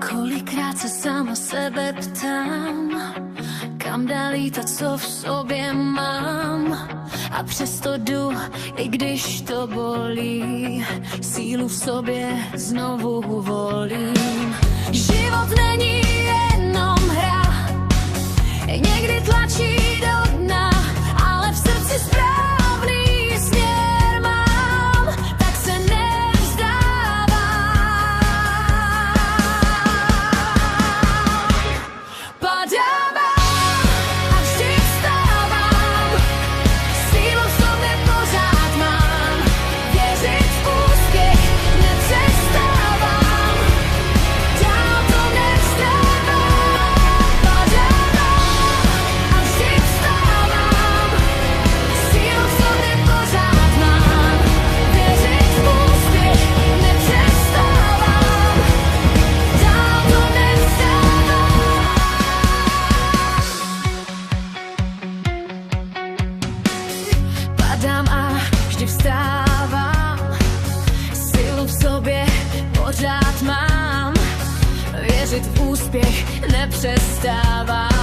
Kolikrát se sama sebe ptám, kam dál to, co v sobě mám. A přesto jdu, i když to bolí, sílu v sobě znovu volím. Život není jenom hra, někdy tlačí do dna, ale v srdci správný směr mám, tak se nevzdávám. Padám a vždy vstávám, sílu v sobě pořád mám, věřit v úspěch nepřestávám, dál to nevzdávám. Padám a vždy vstávám, sílu v sobě pořád mám, věřit v úspěch nepřestávám, dál to nevzdávám. Padám a vždy vstávám, sílu v sobě pořád mám, věřit v úspěch nepřestávám.